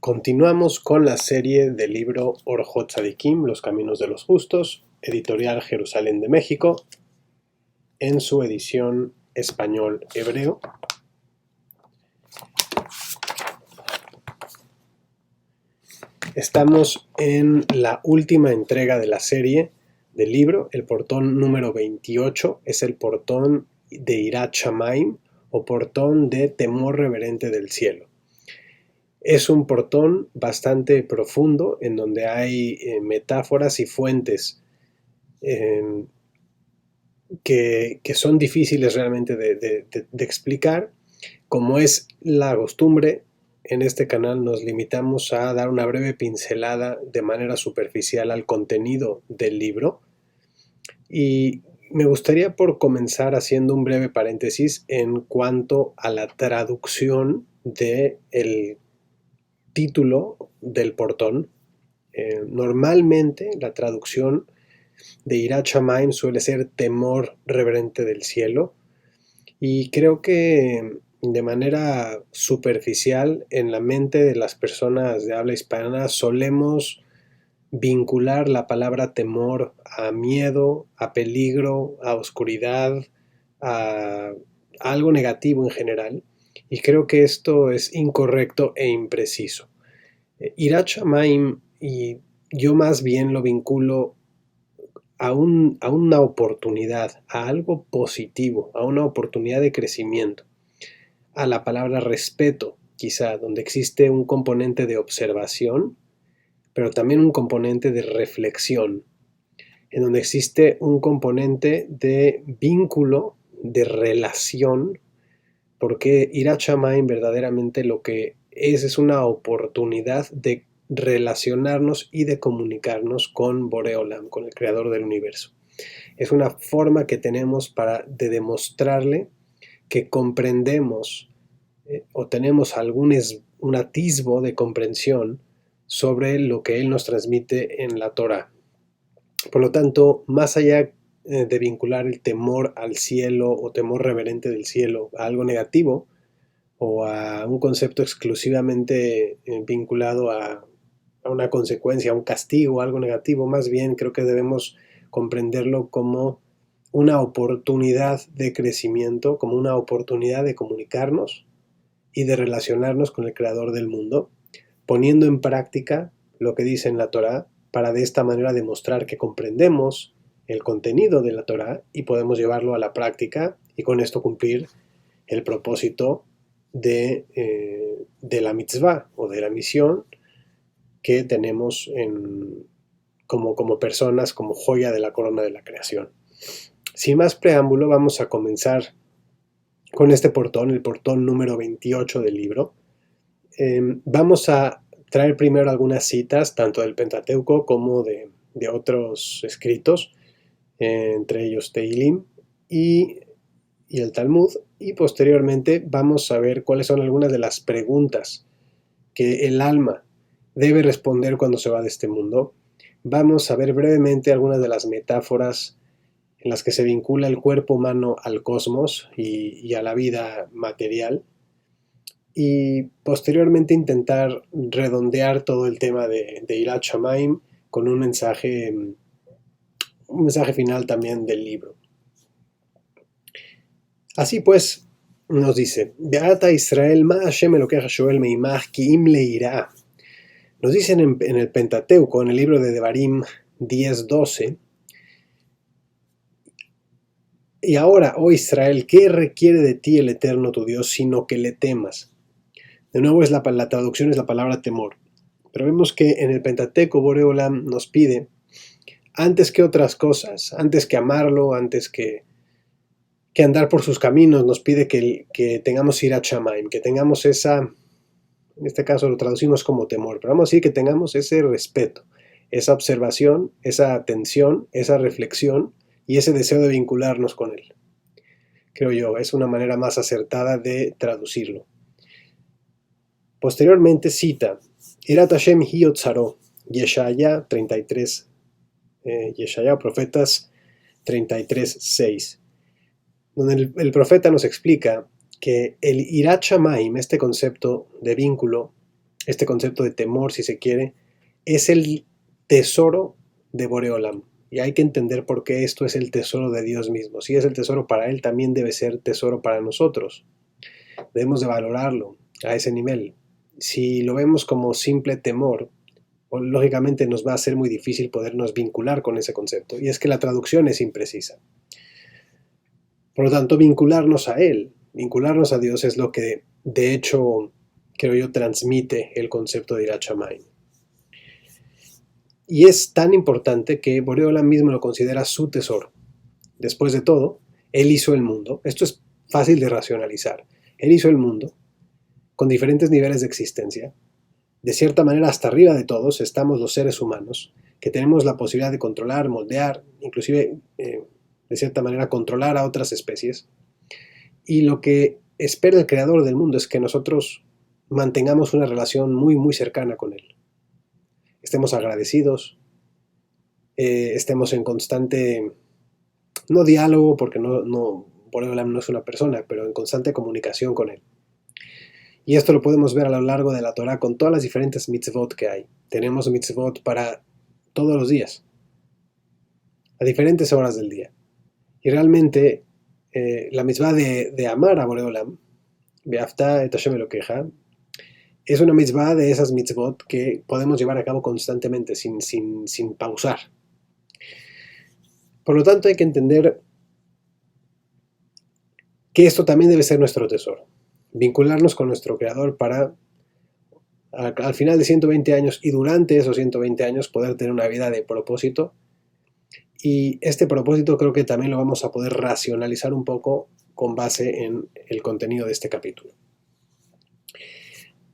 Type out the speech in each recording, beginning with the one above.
Continuamos con la serie del libro Orjot Tzadikim, Los Caminos de los Justos, editorial Jerusalén de México, en su edición español-hebreo. Estamos en la última entrega de la serie del libro. El portón número 28 es el portón de Irat Shamayim, o portón de temor reverente del cielo. Es un portón bastante profundo en donde hay metáforas y fuentes que son difíciles realmente de explicar. Como es la costumbre, en este canal nos limitamos a dar una breve pincelada de manera superficial al contenido del libro. Y me gustaría por comenzar haciendo un breve paréntesis en cuanto a la traducción del título del portón. Normalmente la traducción de Irat Shamayim suele ser temor reverente del cielo, y creo que de manera superficial en la mente de las personas de habla hispana solemos vincular la palabra temor a miedo, a peligro, a oscuridad, a algo negativo en general, y creo que esto es incorrecto e impreciso. Irat Shamayim, y yo más bien lo vinculo a una oportunidad, a algo positivo, a una oportunidad de crecimiento, a la palabra respeto, quizá, donde existe un componente de observación, pero también un componente de reflexión, en donde existe un componente de vínculo, de relación, porque Irat Shamayim verdaderamente lo que es una oportunidad de relacionarnos y de comunicarnos con Boré Olam, con el creador del universo. Es una forma que tenemos de demostrarle que comprendemos o tenemos un atisbo de comprensión sobre lo que él nos transmite en la Torah. Por lo tanto, más allá de vincular el temor al cielo o temor reverente del cielo a algo negativo o a un concepto exclusivamente vinculado a una consecuencia, a un castigo, algo negativo, más bien creo que debemos comprenderlo como una oportunidad de crecimiento, como una oportunidad de comunicarnos y de relacionarnos con el creador del mundo, poniendo en práctica lo que dice en la Torah, para de esta manera demostrar que comprendemos el contenido de la Torah y podemos llevarlo a la práctica y con esto cumplir el propósito de la mitzvah o de la misión que tenemos como personas, como joya de la corona de la creación. Sin más preámbulo, vamos a comenzar con este portón, el portón número 28 del libro. Vamos a traer primero algunas citas, tanto del Pentateuco como de otros escritos, entre ellos Tehilim y el Talmud, y posteriormente vamos a ver cuáles son algunas de las preguntas que el alma debe responder cuando se va de este mundo. Vamos a ver brevemente algunas de las metáforas en las que se vincula el cuerpo humano al cosmos y a la vida material, y posteriormente intentar redondear todo el tema de Irat Shamayim con un mensaje final también del libro. Así pues, nos dice, Beata Israel, ma Hashem Elokecha shoel meimach ki im leirá. Nos dicen en el Pentateuco, en el libro de Devarim 10:12, y ahora, oh Israel, ¿qué requiere de ti el Eterno tu Dios, sino que le temas? De nuevo, la traducción es la palabra temor. Pero vemos que en el Pentateuco Boré Olam nos pide, antes que otras cosas, antes que amarlo, antes que andar por sus caminos, nos pide que tengamos Irat Shamayim, que tengamos esa, en este caso lo traducimos como temor, pero vamos a decir que tengamos ese respeto, esa observación, esa atención, esa reflexión y ese deseo de vincularnos con él. Creo yo, es una manera más acertada de traducirlo. Posteriormente cita Irat Hashem hi yotzaro, Yeshaya 33, Yeshaya, Profetas 33:6, donde el profeta nos explica que el Irat Shamayim, este concepto de vínculo, este concepto de temor, si se quiere, es el tesoro de Boreolam. Y hay que entender por qué esto es el tesoro de Dios mismo. Si es el tesoro para Él, también debe ser tesoro para nosotros. Debemos de valorarlo a ese nivel. Si lo vemos como simple temor, lógicamente nos va a ser muy difícil podernos vincular con ese concepto. Y es que la traducción es imprecisa. Por lo tanto, vincularnos a Él, vincularnos a Dios es lo que, de hecho, creo yo, transmite el concepto de Irat Shamayim. Y es tan importante que Boreolam mismo lo considera su tesoro. Después de todo, Él hizo el mundo. Esto es fácil de racionalizar. Él hizo el mundo con diferentes niveles de existencia. De cierta manera, hasta arriba de todos estamos los seres humanos, que tenemos la posibilidad de controlar, moldear, inclusive, de cierta manera, controlar a otras especies. Y lo que espera el creador del mundo es que nosotros mantengamos una relación muy, muy cercana con Él. Estemos agradecidos, estemos en constante, no diálogo, porque Boreolam no es una persona, pero en constante comunicación con Él. Y esto lo podemos ver a lo largo de la Torah con todas las diferentes mitzvot que hay. Tenemos mitzvot para todos los días, a diferentes horas del día. Y realmente la mitzvah de amar a Boreolam, Be'afta et Hashem Elokeja, es una mitzvah de esas mitzvot que podemos llevar a cabo constantemente, sin pausar. Por lo tanto, hay que entender que esto también debe ser nuestro tesoro. Vincularnos con nuestro Creador para, al final de 120 años y durante esos 120 años, poder tener una vida de propósito. Y este propósito creo que también lo vamos a poder racionalizar un poco con base en el contenido de este capítulo.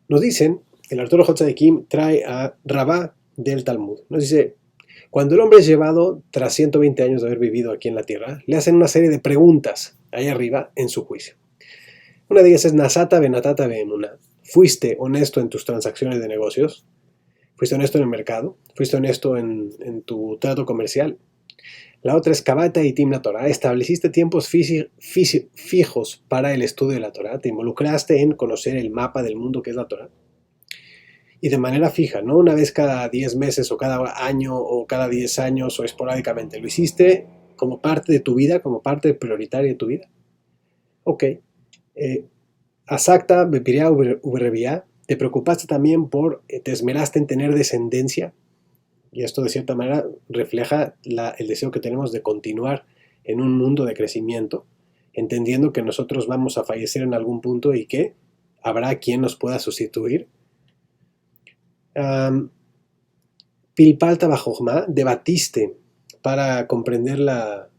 Nos dicen, el Arturo Hotzadekim trae a Rabá del Talmud. Nos dice, cuando el hombre es llevado, tras 120 años de haber vivido aquí en la tierra, le hacen una serie de preguntas ahí arriba en su juicio. Una de ellas es, Nasata benatata beemuna. ¿Fuiste honesto en tus transacciones de negocios? ¿Fuiste honesto en el mercado? ¿Fuiste honesto en tu trato comercial? La otra es Kabata y Timna Torah. ¿Estableciste tiempos fijos para el estudio de la Torah? ¿Te involucraste en conocer el mapa del mundo que es la Torah? Y de manera fija, no una vez cada 10 meses o cada año o cada 10 años o esporádicamente. Lo hiciste como parte de tu vida, como parte prioritaria de tu vida. Ok. Asacta, Bepirea, Uberrevía, te preocupaste también te esmeraste en tener descendencia. Y esto de cierta manera refleja el deseo que tenemos de continuar en un mundo de crecimiento, entendiendo que nosotros vamos a fallecer en algún punto y que habrá quien nos pueda sustituir. Pilpalta Bajojma, debatiste para comprender la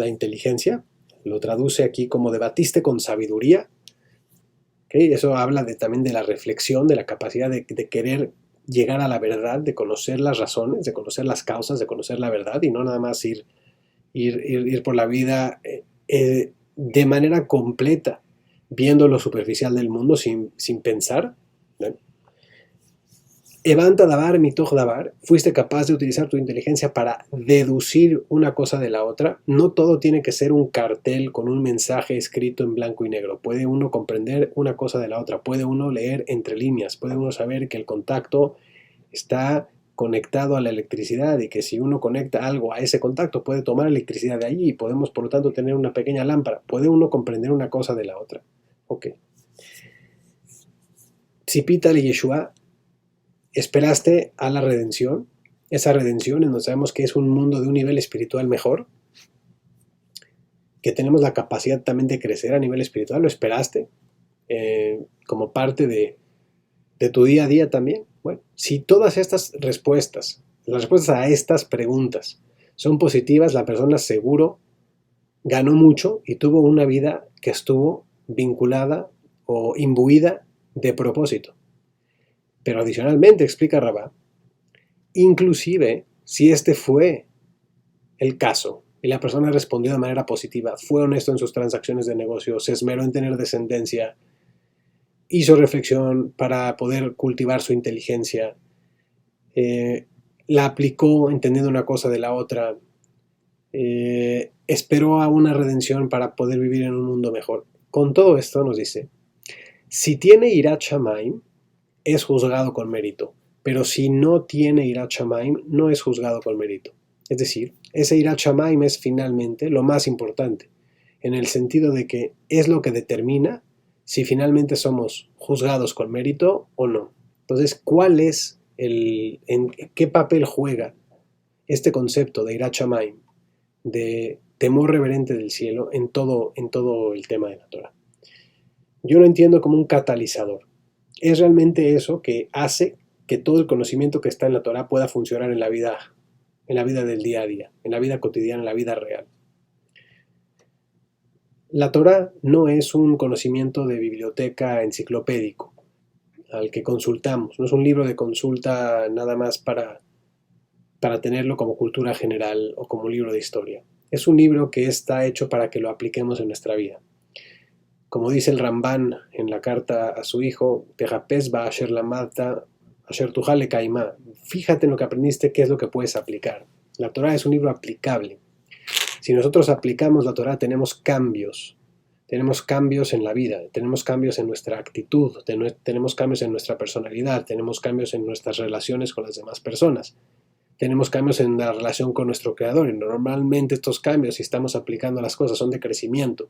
inteligencia. Lo traduce aquí como debatiste con sabiduría. ¿Okay? Eso habla también de la reflexión, de la capacidad de querer llegar a la verdad, de conocer las razones, de conocer las causas, de conocer la verdad y no nada más ir por la vida de manera completa, viendo lo superficial del mundo sin pensar. ¿No? Evanta davar, mitoch davar, fuiste capaz de utilizar tu inteligencia para deducir una cosa de la otra. No todo tiene que ser un cartel con un mensaje escrito en blanco y negro. Puede uno comprender una cosa de la otra, puede uno leer entre líneas, puede uno saber que el contacto está conectado a la electricidad y que si uno conecta algo a ese contacto puede tomar electricidad de allí y podemos por lo tanto tener una pequeña lámpara. Puede uno comprender una cosa de la otra. Ok. Tzipita le Yeshua, esperaste a la redención, esa redención en donde sabemos que es un mundo de un nivel espiritual mejor, que tenemos la capacidad también de crecer a nivel espiritual. ¿Lo esperaste como parte de tu día a día también? Bueno, si todas estas respuestas, las respuestas a estas preguntas son positivas, la persona seguro ganó mucho y tuvo una vida que estuvo vinculada o imbuida de propósito. Pero adicionalmente, explica Rabá, inclusive si este fue el caso y la persona respondió de manera positiva, fue honesto en sus transacciones de negocio, se esmeró en tener descendencia, hizo reflexión para poder cultivar su inteligencia, la aplicó entendiendo una cosa de la otra, esperó a una redención para poder vivir en un mundo mejor. Con todo esto nos dice, Si tiene Irat Shamayim, es juzgado con mérito, pero si no tiene Irat Shamayim, no es juzgado con mérito. Es decir, ese Irat Shamayim es finalmente lo más importante, en el sentido de que es lo que determina si finalmente somos juzgados con mérito o no. Entonces, ¿en qué papel juega este concepto de Irat Shamayim, de temor reverente del cielo en todo el tema de la Torah? Yo lo entiendo como un catalizador. Es realmente eso que hace que todo el conocimiento que está en la Torah pueda funcionar en la vida del día a día, en la vida cotidiana, en la vida real. La Torah no es un conocimiento de biblioteca enciclopédico al que consultamos, no es un libro de consulta nada más para tenerlo como cultura general o como libro de historia. Es un libro que está hecho para que lo apliquemos en nuestra vida. Como dice el Rambán en la carta a su hijo, Tehapes ba asher lamadta asher tujal lekaimá. Fíjate en lo que aprendiste, qué es lo que puedes aplicar. La Torah es un libro aplicable. Si nosotros aplicamos la Torah, tenemos cambios en la vida, tenemos cambios en nuestra actitud, tenemos cambios en nuestra personalidad, tenemos cambios en nuestras relaciones con las demás personas, tenemos cambios en la relación con nuestro Creador. Y normalmente estos cambios, si estamos aplicando las cosas, son de crecimiento.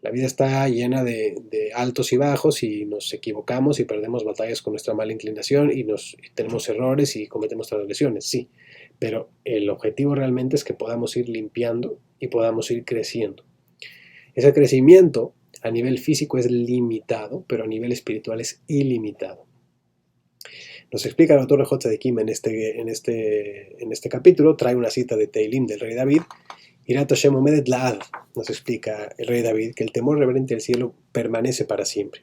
La vida está llena de altos y bajos, y nos equivocamos y perdemos batallas con nuestra mala inclinación y tenemos errores y cometemos transgresiones, sí. Pero el objetivo realmente es que podamos ir limpiando y podamos ir creciendo. Ese crecimiento a nivel físico es limitado, pero a nivel espiritual es ilimitado. Nos explica el autor J. de Kim en este capítulo, trae una cita de Teilim del rey David. Irat Hashem omedet la'ad, nos explica el rey David, que el temor reverente del cielo permanece para siempre,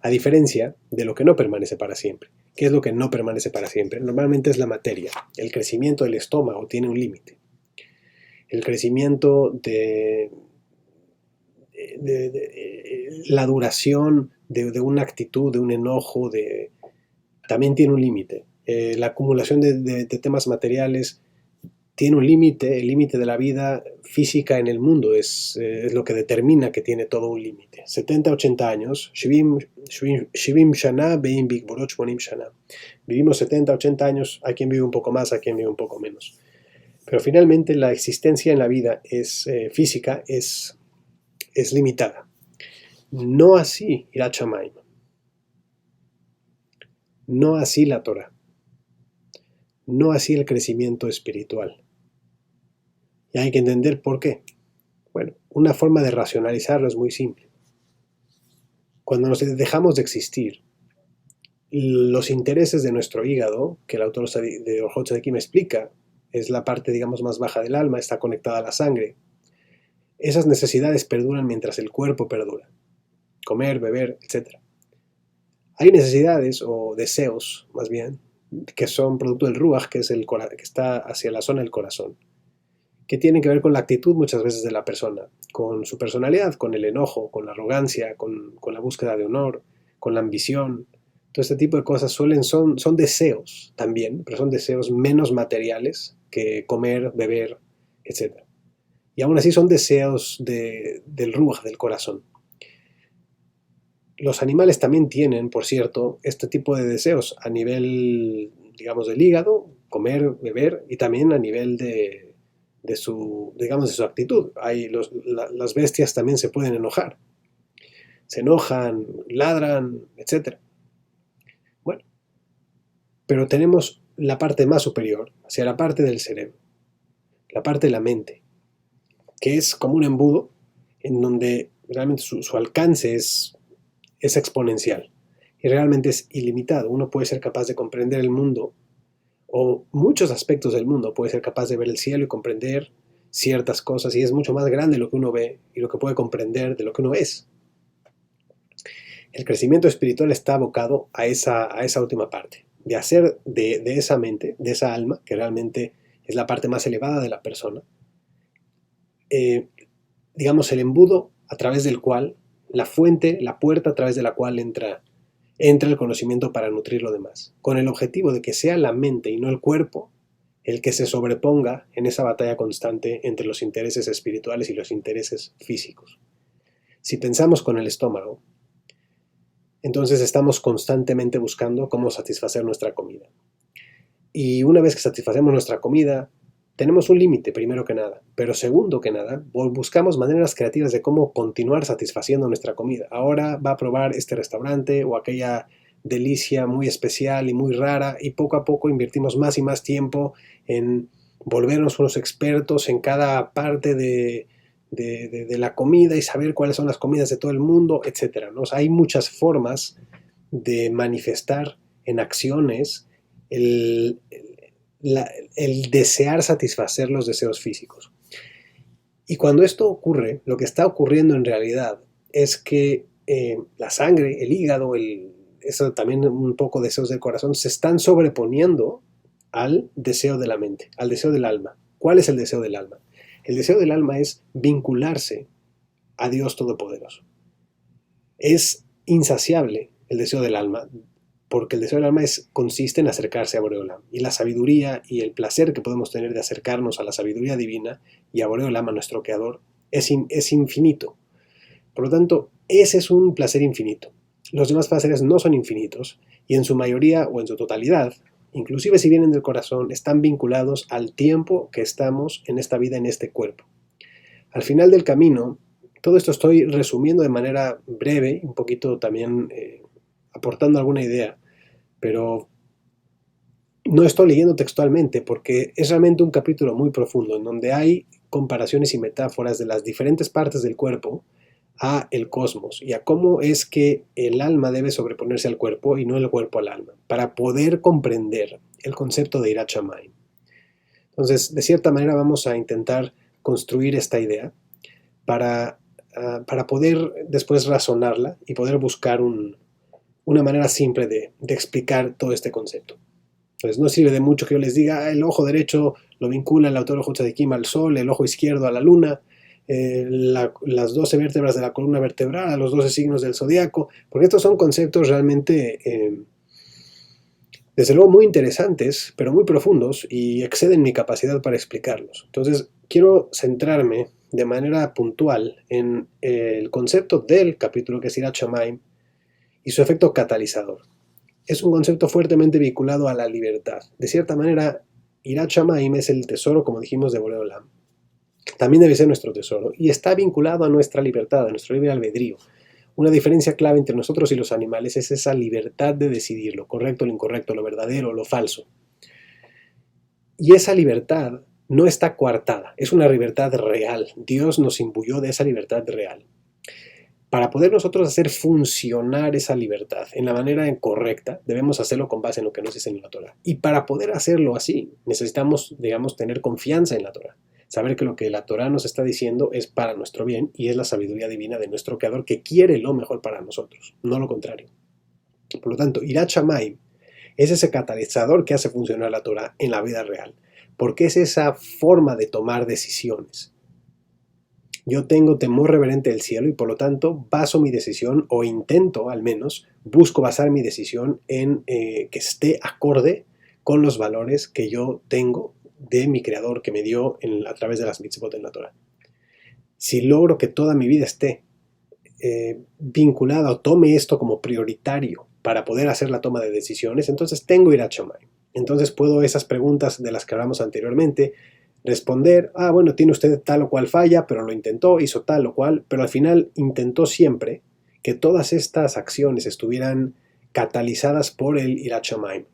a diferencia de lo que no permanece para siempre. ¿Qué es lo que no permanece para siempre? Normalmente es la materia. El crecimiento del estómago tiene un límite. El crecimiento de la duración de una actitud, de un enojo, también tiene un límite. La acumulación de temas materiales tiene un límite. El límite de la vida física en el mundo es lo que determina que tiene todo un límite. 70, 80 años, Shivim Shana, Bein Bigborot Shmonim Shana. Vivimos 70, 80 años, hay quien vive un poco más, hay quien vive un poco menos. Pero finalmente la existencia en la vida física es limitada. No así Irat Shamayim. No así la Torah. No así el crecimiento espiritual. Y hay que entender por qué. Bueno, una forma de racionalizarlo es muy simple. Cuando nos dejamos de existir, los intereses de nuestro hígado, que el autor de Orjot de Kim explica, es la parte, digamos, más baja del alma, está conectada a la sangre. Esas necesidades perduran mientras el cuerpo perdura. Comer, beber, etc. Hay necesidades o deseos, más bien, que son producto del Ruach, que está hacia la zona del corazón, que tienen que ver con la actitud muchas veces de la persona, con su personalidad, con el enojo, con la arrogancia, con la búsqueda de honor, con la ambición. Todo este tipo de cosas son deseos también, pero son deseos menos materiales que comer, beber, etc. Y aún así son deseos del Ruach, del corazón. Los animales también tienen, por cierto, este tipo de deseos a nivel, digamos, del hígado, comer, beber, y también a nivel de su actitud. Las bestias también se pueden enojar. Se enojan, ladran, etc. Bueno, pero tenemos la parte más superior, hacia la parte del cerebro, la parte de la mente, que es como un embudo en donde realmente su alcance es exponencial y realmente es ilimitado. Uno puede ser capaz de comprender el mundo, o muchos aspectos del mundo, puede ser capaz de ver el cielo y comprender ciertas cosas, y es mucho más grande lo que uno ve y lo que puede comprender de lo que uno es. El crecimiento espiritual está abocado a esa última parte, de hacer de esa mente, de esa alma, que realmente es la parte más elevada de la persona, digamos, el embudo a través del cual, la fuente, la puerta a través de la cual entra el conocimiento para nutrir lo demás, con el objetivo de que sea la mente y no el cuerpo el que se sobreponga en esa batalla constante entre los intereses espirituales y los intereses físicos. Si pensamos con el estómago, entonces estamos constantemente buscando cómo satisfacer nuestra comida. Y una vez que satisfacemos nuestra comida, tenemos un límite, primero que nada. Pero segundo que nada, buscamos maneras creativas de cómo continuar satisfaciendo nuestra comida. Ahora va a probar este restaurante o aquella delicia muy especial y muy rara, y poco a poco invertimos más y más tiempo en volvernos unos expertos en cada parte de la comida y saber cuáles son las comidas de todo el mundo, etcétera, ¿no? O sea, hay muchas formas de manifestar en acciones el, el desear satisfacer los deseos físicos. Y cuando esto ocurre, lo que está ocurriendo en realidad es que la sangre, el hígado, eso también un poco deseos del corazón, se están sobreponiendo al deseo de la mente, al deseo del alma. ¿Cuál es el deseo del alma? El deseo del alma es vincularse a Dios Todopoderoso. Es insaciable el deseo del alma, porque el deseo del alma consiste en acercarse a Boreolam. Y la sabiduría y el placer que podemos tener de acercarnos a la sabiduría divina y a Boreolam, a nuestro Creador, es infinito. Por lo tanto, ese es un placer infinito. Los demás placeres no son infinitos y en su mayoría o en su totalidad, inclusive si vienen del corazón, están vinculados al tiempo que estamos en esta vida, en este cuerpo. Al final del camino, todo esto estoy resumiendo de manera breve, un poquito también aportando alguna idea, pero no estoy leyendo textualmente porque es realmente un capítulo muy profundo en donde hay comparaciones y metáforas de las diferentes partes del cuerpo a el cosmos y a cómo es que el alma debe sobreponerse al cuerpo y no el cuerpo al alma, para poder comprender el concepto de Irat Shamayim. Entonces, de cierta manera vamos a intentar construir esta idea para poder después razonarla y poder buscar una manera simple de explicar todo este concepto. Entonces no sirve de mucho que yo les diga, el ojo derecho lo vincula el autor Tzadikim al sol, el ojo izquierdo a la luna, las 12 vértebras de la columna vertebral, a los 12 signos del zodiaco, porque estos son conceptos realmente, desde luego, muy interesantes, pero muy profundos y exceden mi capacidad para explicarlos. Entonces quiero centrarme de manera puntual en el concepto del capítulo que es Irat Shamayim y su efecto catalizador. Es un concepto fuertemente vinculado a la libertad. De cierta manera, Irat Shamayim es el tesoro, como dijimos, de Boreolam. También debe ser nuestro tesoro y está vinculado a nuestra libertad, a nuestro libre albedrío. Una diferencia clave entre nosotros y los animales es esa libertad de decidir lo correcto, lo incorrecto, lo verdadero, lo falso. Y esa libertad no está coartada, es una libertad real. Dios nos imbuyó de esa libertad real. Para poder nosotros hacer funcionar esa libertad en la manera correcta, debemos hacerlo con base en lo que nos dice en la Torah. Y para poder hacerlo así, necesitamos, digamos, tener confianza en la Torah. Saber que lo que la Torah nos está diciendo es para nuestro bien y es la sabiduría divina de nuestro Creador que quiere lo mejor para nosotros, no lo contrario. Por lo tanto, Irat Shamayim es ese catalizador que hace funcionar la Torah en la vida real, porque es esa forma de tomar decisiones. Yo tengo temor reverente del cielo y por lo tanto baso mi decisión, o intento al menos, busco basar mi decisión en que esté acorde con los valores que yo tengo de mi Creador que me dio a través de las mitzvot en la Torah. Si logro que toda mi vida esté vinculada o tome esto como prioritario para poder hacer la toma de decisiones, entonces tengo Irat Shamayim. Entonces puedo esas preguntas de las que hablamos anteriormente, responder, bueno, tiene usted tal o cual falla, pero lo intentó, hizo tal o cual, pero al final intentó siempre que todas estas acciones estuvieran catalizadas por el Irat Shamayim,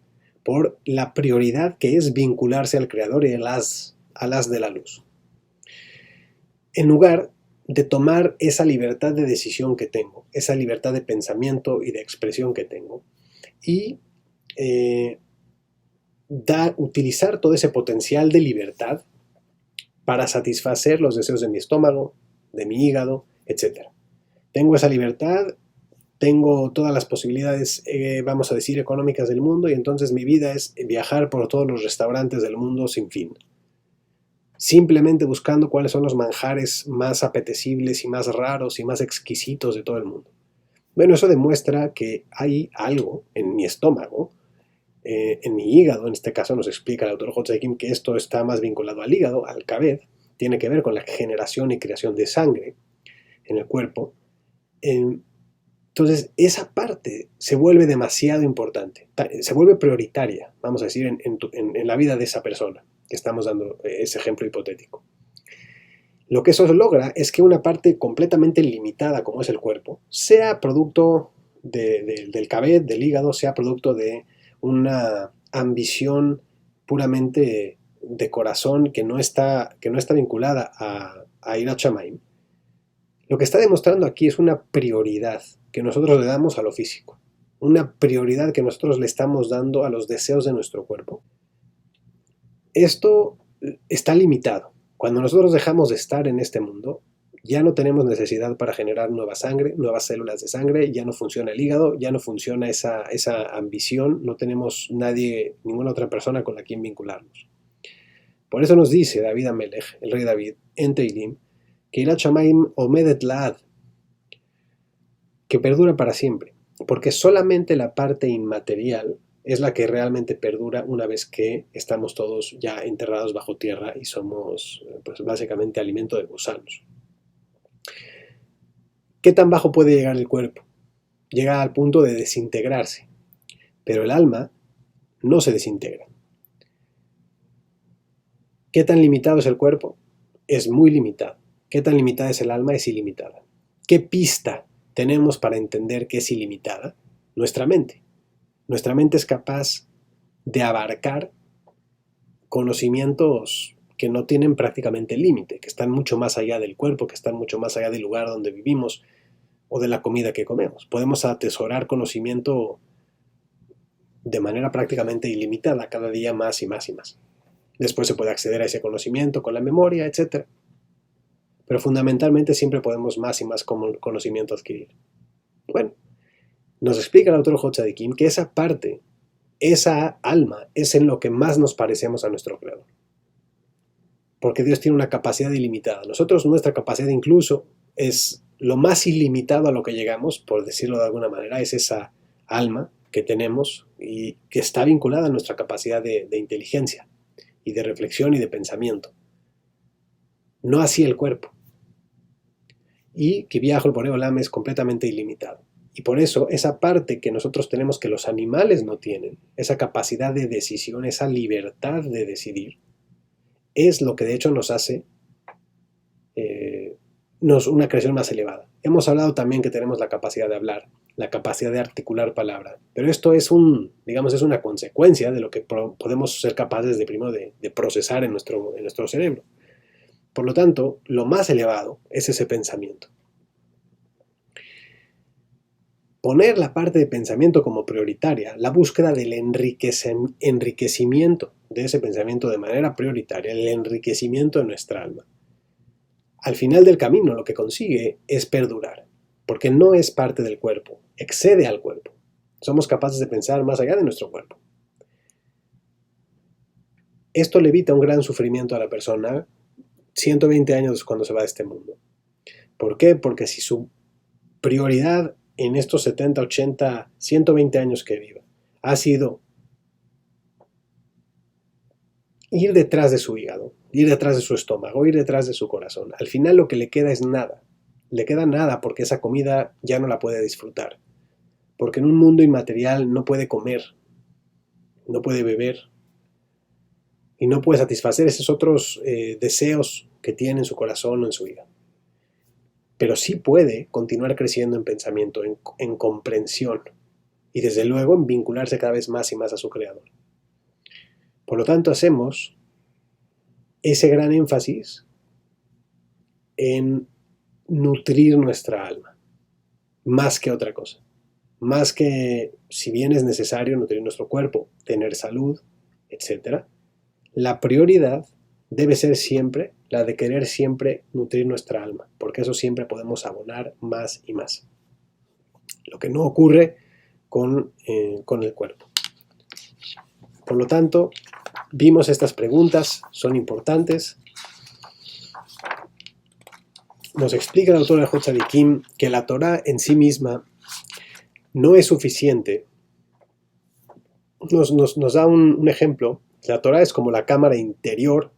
por la prioridad que es vincularse al Creador y al haz de la luz. En lugar de tomar esa libertad de decisión que tengo, esa libertad de pensamiento y de expresión que tengo, y utilizar todo ese potencial de libertad para satisfacer los deseos de mi estómago, de mi hígado, etc. Tengo esa libertad, tengo todas las posibilidades, vamos a decir, económicas del mundo, y entonces mi vida es viajar por todos los restaurantes del mundo sin fin. Simplemente buscando cuáles son los manjares más apetecibles y más raros y más exquisitos de todo el mundo. Bueno, eso demuestra que hay algo en mi estómago, en mi hígado, en este caso nos explica el autor Tzadikim que esto está más vinculado al hígado, al kabed, tiene que ver con la generación y creación de sangre en el cuerpo, Entonces, esa parte se vuelve demasiado importante, se vuelve prioritaria, vamos a decir, en la vida de esa persona que estamos dando ese ejemplo hipotético. Lo que eso logra es que una parte completamente limitada, como es el cuerpo, sea producto del cabez, del hígado, sea producto de una ambición puramente de corazón que no está vinculada a Hirat Shamayim. Lo que está demostrando aquí es una prioridad que nosotros le damos a lo físico, una prioridad que nosotros le estamos dando a los deseos de nuestro cuerpo. Esto está limitado. Cuando nosotros dejamos de estar en este mundo, ya no tenemos necesidad para generar nueva sangre, nuevas células de sangre, ya no funciona el hígado, ya no funciona esa ambición, no tenemos nadie, ninguna otra persona con la quien vincularnos. Por eso nos dice David Amelech, el rey David, en Teilim, que Hirat Shamayim omedet laad, que perdura para siempre, porque solamente la parte inmaterial es la que realmente perdura una vez que estamos todos ya enterrados bajo tierra y somos pues básicamente alimento de gusanos. ¿Qué tan bajo puede llegar el cuerpo? Llega al punto de desintegrarse, pero el alma no se desintegra. ¿Qué tan limitado es el cuerpo? Es muy limitado. ¿Qué tan limitada es el alma? Es ilimitada. ¿Qué pista tenemos para entender que es ilimitada? Nuestra mente. Nuestra mente es capaz de abarcar conocimientos que no tienen prácticamente límite, que están mucho más allá del cuerpo, que están mucho más allá del lugar donde vivimos o de la comida que comemos. Podemos atesorar conocimiento de manera prácticamente ilimitada, cada día más y más y más. Después se puede acceder a ese conocimiento con la memoria, etc. Pero fundamentalmente siempre podemos más y más conocimiento adquirir. Bueno, nos explica el autor J. de Kim que esa parte, esa alma, es en lo que más nos parecemos a nuestro Creador. Porque Dios tiene una capacidad ilimitada. Nosotros, nuestra capacidad incluso es lo más ilimitado a lo que llegamos, por decirlo de alguna manera, es esa alma que tenemos y que está vinculada a nuestra capacidad de inteligencia y de reflexión y de pensamiento. No así el cuerpo. Y que viaja el Boré Olam es completamente ilimitado. Y por eso esa parte que nosotros tenemos que los animales no tienen, esa capacidad de decisión, esa libertad de decidir, es lo que de hecho nos hace una creación más elevada. Hemos hablado también que tenemos la capacidad de hablar, la capacidad de articular palabra, pero esto es es una consecuencia de lo que podemos ser capaces de primero de procesar en nuestro cerebro. Por lo tanto, lo más elevado es ese pensamiento. Poner la parte de pensamiento como prioritaria, la búsqueda del enriquecimiento de ese pensamiento de manera prioritaria, el enriquecimiento de nuestra alma. Al final del camino lo que consigue es perdurar, porque no es parte del cuerpo, excede al cuerpo. Somos capaces de pensar más allá de nuestro cuerpo. Esto le evita un gran sufrimiento a la persona 120 años cuando se va de este mundo. ¿Por qué? Porque si su prioridad en estos 70, 80, 120 años que viva ha sido ir detrás de su hígado, ir detrás de su estómago, ir detrás de su corazón, al final lo que le queda es nada. Le queda nada porque esa comida ya no la puede disfrutar. Porque en un mundo inmaterial no puede comer, no puede beber y no puede satisfacer esos otros deseos que tiene en su corazón o en su vida. Pero sí puede continuar creciendo en pensamiento, en comprensión y desde luego en vincularse cada vez más y más a su Creador. Por lo tanto, hacemos ese gran énfasis en nutrir nuestra alma, más que otra cosa. Más que, si bien es necesario nutrir nuestro cuerpo, tener salud, etc., la prioridad debe ser siempre la de querer siempre nutrir nuestra alma, porque eso siempre podemos abonar más y más. Lo que no ocurre con el cuerpo. Por lo tanto, vimos estas preguntas, son importantes. Nos explica el autor de J. de Kim que la Torah en sí misma no es suficiente. Nos da un ejemplo. La Torah es como la cámara interior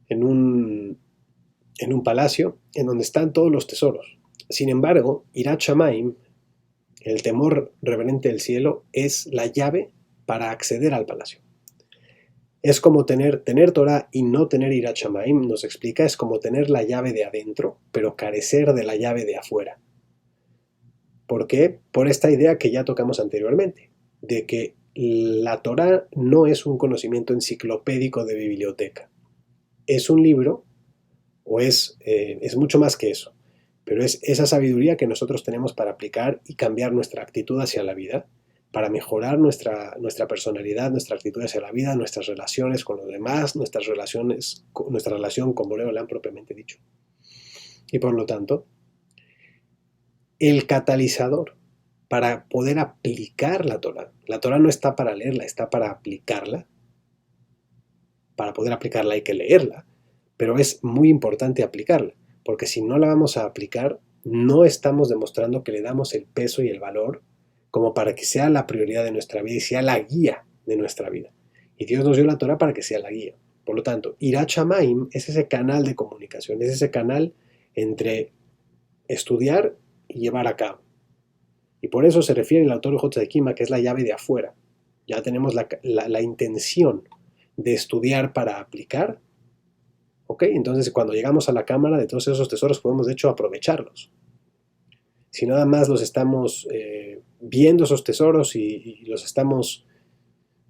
en un palacio en donde están todos los tesoros. Sin embargo, Irat Shamayim, el temor reverente del cielo, es la llave para acceder al palacio. Es como tener Torah y no tener Irat Shamayim, nos explica, es como tener la llave de adentro, pero carecer de la llave de afuera. ¿Por qué? Por esta idea que ya tocamos anteriormente, de que la Torah no es un conocimiento enciclopédico de biblioteca. Es un libro, o es mucho más que eso, pero es esa sabiduría que nosotros tenemos para aplicar y cambiar nuestra actitud hacia la vida, para mejorar nuestra personalidad, nuestra actitud hacia la vida, nuestras relaciones con los demás, nuestra relación con Boreo Olam propiamente dicho. Y por lo tanto, el catalizador para poder aplicar la Torah no está para leerla, está para aplicarla. Para poder aplicarla hay que leerla, pero es muy importante aplicarla, porque si no la vamos a aplicar, no estamos demostrando que le damos el peso y el valor como para que sea la prioridad de nuestra vida y sea la guía de nuestra vida. Y Dios nos dio la Torah para que sea la guía. Por lo tanto, Irat Shamayim es ese canal de comunicación, es ese canal entre estudiar y llevar a cabo. Y por eso se refiere el autor Jotzekima, que es la llave de afuera. Ya tenemos la intención de estudiar para aplicar. ¿Ok? Entonces, cuando llegamos a la cámara de todos esos tesoros, podemos de hecho aprovecharlos. Si nada más los estamos viendo esos tesoros y los estamos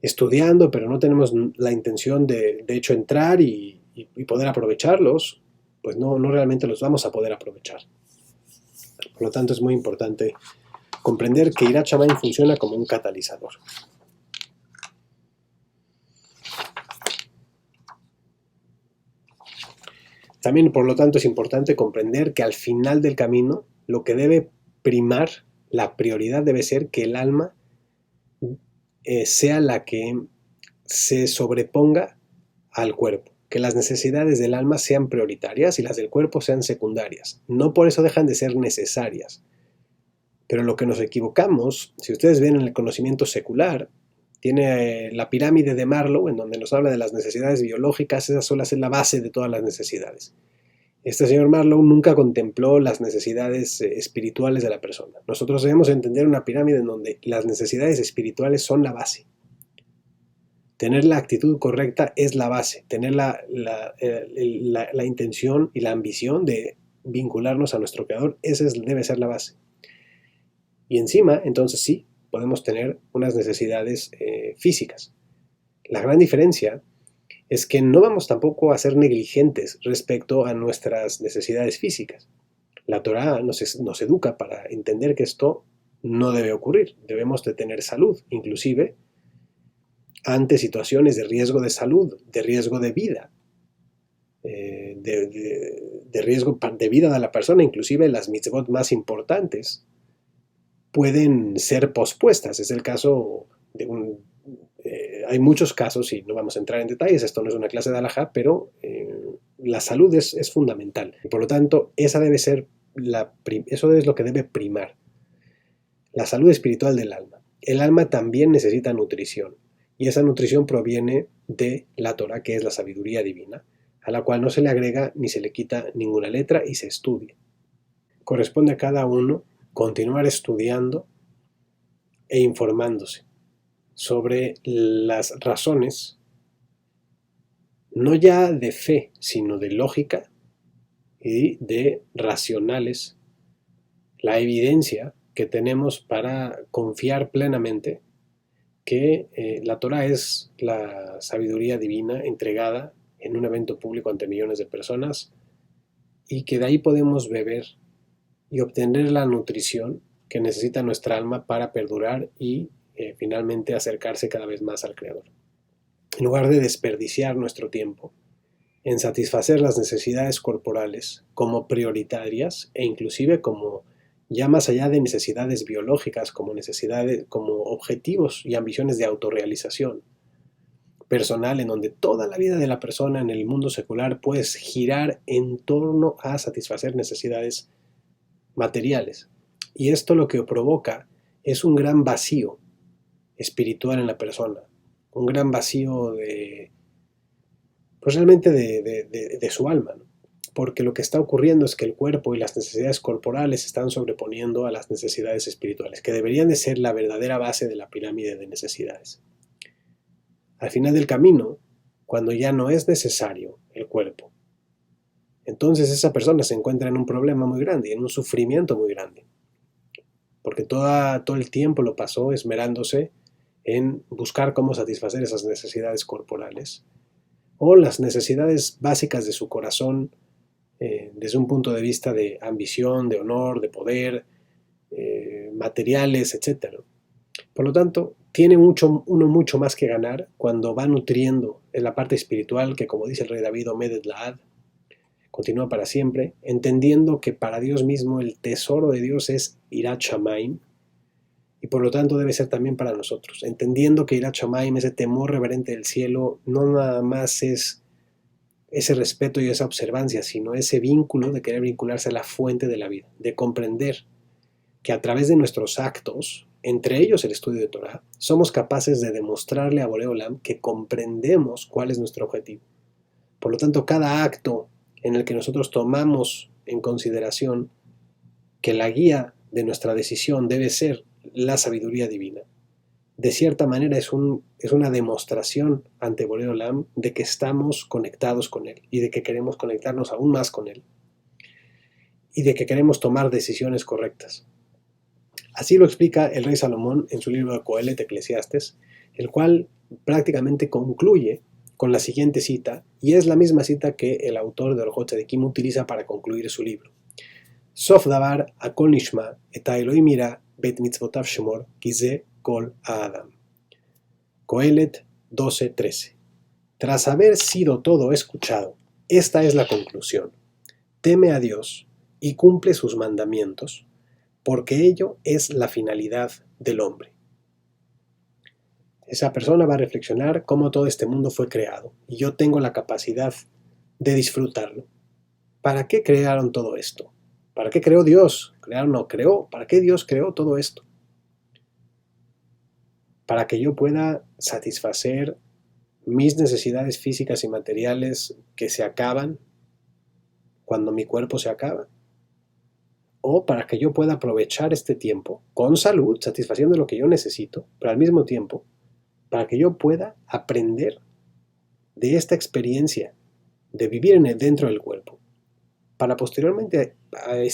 estudiando, pero no tenemos la intención de hecho entrar y poder aprovecharlos, pues no realmente los vamos a poder aprovechar. Por lo tanto, es muy importante comprender que Irat Shamayim funciona como un catalizador. También, por lo tanto, es importante comprender que al final del camino, lo que debe primar, la prioridad debe ser que el alma sea la que se sobreponga al cuerpo, que las necesidades del alma sean prioritarias y las del cuerpo sean secundarias. No por eso dejan de ser necesarias. Pero lo que nos equivocamos, si ustedes ven en el conocimiento secular, tiene la pirámide de Maslow, en donde nos habla de las necesidades biológicas, esa suele ser la base de todas las necesidades. Este señor Maslow nunca contempló las necesidades espirituales de la persona. Nosotros debemos entender una pirámide en donde las necesidades espirituales son la base. Tener la actitud correcta es la base. Tener la intención y la ambición de vincularnos a nuestro Creador, esa debe ser la base. Y encima, entonces sí, podemos tener unas necesidades físicas. La gran diferencia es que no vamos tampoco a ser negligentes respecto a nuestras necesidades físicas. La Torah nos educa para entender que esto no debe ocurrir. Debemos de tener salud, inclusive ante situaciones de riesgo de salud, de riesgo de vida, de riesgo de vida de la persona, inclusive las mitzvot más importantes pueden ser pospuestas. Es el caso de hay muchos casos, y no vamos a entrar en detalles, esto no es una clase de halajá, pero la salud es fundamental. Y por lo tanto, eso es lo que debe primar. La salud espiritual del alma. El alma también necesita nutrición, y esa nutrición proviene de la Torah, que es la sabiduría divina, a la cual no se le agrega ni se le quita ninguna letra y se estudia. Corresponde a cada uno continuar estudiando e informándose sobre las razones, no ya de fe, sino de lógica y de racionales, la evidencia que tenemos para confiar plenamente que la Torah es la sabiduría divina entregada en un evento público ante millones de personas y que de ahí podemos beber y obtener la nutrición que necesita nuestra alma para perdurar y finalmente acercarse cada vez más al Creador. En lugar de desperdiciar nuestro tiempo en satisfacer las necesidades corporales como prioritarias e inclusive como ya más allá de necesidades biológicas, como objetivos y ambiciones de autorrealización personal, en donde toda la vida de la persona en el mundo secular puede girar en torno a satisfacer necesidades materiales. Y esto lo que provoca es un gran vacío espiritual en la persona, un gran vacío realmente de su alma, ¿no? porque lo que está ocurriendo es que el cuerpo y las necesidades corporales se están sobreponiendo a las necesidades espirituales, que deberían de ser la verdadera base de la pirámide de necesidades. Al final del camino, cuando ya no es necesario el cuerpo, entonces esa persona se encuentra en un problema muy grande, en un sufrimiento muy grande, porque todo el tiempo lo pasó esmerándose en buscar cómo satisfacer esas necesidades corporales o las necesidades básicas de su corazón desde un punto de vista de ambición, de honor, de poder, materiales, etc. Por lo tanto, tiene uno mucho más que ganar cuando va nutriendo en la parte espiritual que, como dice el rey David, Omedet Laad, continúa para siempre, entendiendo que para Dios mismo el tesoro de Dios es Irat Shamayim, y por lo tanto debe ser también para nosotros, entendiendo que Irat Shamayim, ese temor reverente del cielo, no nada más es ese respeto y esa observancia, sino ese vínculo de querer vincularse a la fuente de la vida, de comprender que a través de nuestros actos, entre ellos el estudio de Torah, somos capaces de demostrarle a Borei Olam que comprendemos cuál es nuestro objetivo. Por lo tanto, cada acto en el que nosotros tomamos en consideración que la guía de nuestra decisión debe ser la sabiduría divina, de cierta manera es una demostración ante Borei Olam de que estamos conectados con Él y de que queremos conectarnos aún más con Él y de que queremos tomar decisiones correctas. Así lo explica el rey Salomón en su libro de Coelet, Eclesiastes, el cual prácticamente concluye con la siguiente cita, y es la misma cita que el autor de Orjot Tzadikim utiliza para concluir su libro. Sof davar akol nishma et Elohim ira bet mitzvotav shemor ki ze kol ha'adam. Coelet 12:13. Tras haber sido todo escuchado, esta es la conclusión. Teme a Dios y cumple sus mandamientos, porque ello es la finalidad del hombre. Esa persona va a reflexionar cómo todo este mundo fue creado y yo tengo la capacidad de disfrutarlo. ¿Para qué crearon todo esto? ¿Para qué creó Dios? ¿Crearon o no creó? ¿Para qué Dios creó todo esto? Para que yo pueda satisfacer mis necesidades físicas y materiales que se acaban cuando mi cuerpo se acaba. O para que yo pueda aprovechar este tiempo con salud, satisfaciendo lo que yo necesito, pero al mismo tiempo, para que yo pueda aprender de esta experiencia de vivir dentro del cuerpo, para posteriormente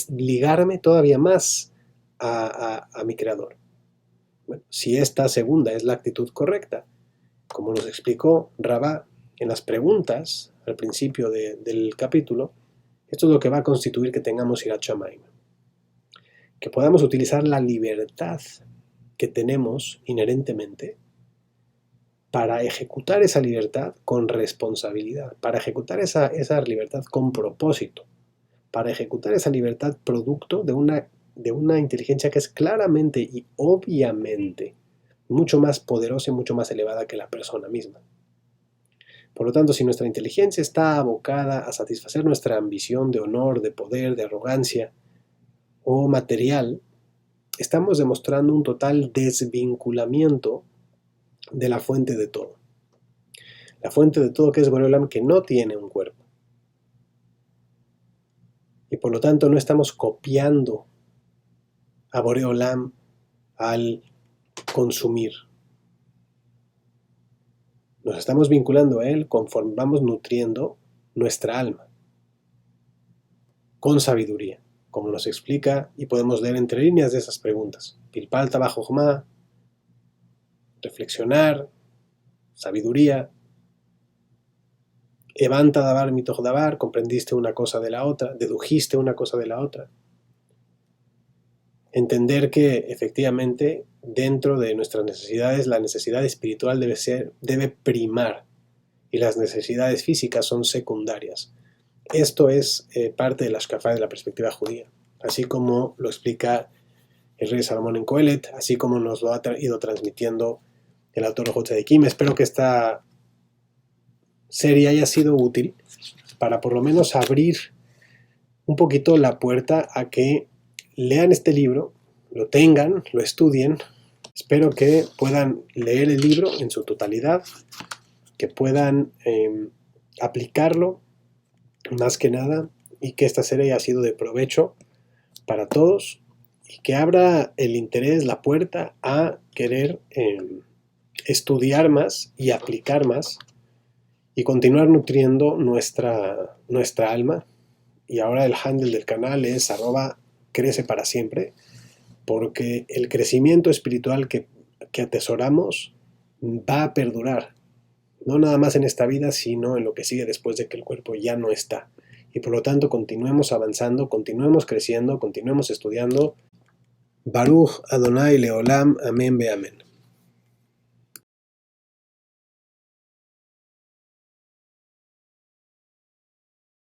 ligarme todavía más a mi creador. Bueno, si esta segunda es la actitud correcta, como nos explicó Rabá en las preguntas al principio del capítulo, esto es lo que va a constituir que tengamos Irat Shamayim, que podamos utilizar la libertad que tenemos inherentemente para ejecutar esa libertad con responsabilidad, para ejecutar esa libertad con propósito, para ejecutar esa libertad producto de una inteligencia que es claramente y obviamente mucho más poderosa y mucho más elevada que la persona misma. Por lo tanto, si nuestra inteligencia está abocada a satisfacer nuestra ambición de honor, de poder, de arrogancia o material, estamos demostrando un total desvinculamiento de la fuente de todo. La fuente de todo, que es Borei Olam, que no tiene un cuerpo. Y por lo tanto no estamos copiando a Borei Olam al consumir. Nos estamos vinculando a Él conforme vamos nutriendo nuestra alma con sabiduría, como nos explica y podemos leer entre líneas de esas preguntas. Pilpal Taba Jochma, reflexionar, sabiduría. Evanta davar mitoch davar, comprendiste una cosa de la otra, dedujiste una cosa de la otra. Entender que efectivamente dentro de nuestras necesidades la necesidad espiritual debe primar y las necesidades físicas son secundarias. Esto es parte de la Ashkafá de la perspectiva judía, así como lo explica el rey Salomón en Coelet, así como nos lo ha ido transmitiendo el autor Orjot Tzadikim. Espero que esta serie haya sido útil para por lo menos abrir un poquito la puerta a que lean este libro, lo tengan, lo estudien. Espero que puedan leer el libro en su totalidad, que puedan aplicarlo más que nada y que esta serie haya sido de provecho para todos y que abra el interés, la puerta a querer estudiar más y aplicar más y continuar nutriendo nuestra alma. Y ahora el handle del canal es @crece para siempre, porque el crecimiento espiritual que atesoramos va a perdurar, no nada más en esta vida, sino en lo que sigue después de que el cuerpo ya no está. Y por lo tanto, continuemos avanzando, continuemos creciendo, continuemos estudiando. Baruch Adonai Leolam, amén be amén.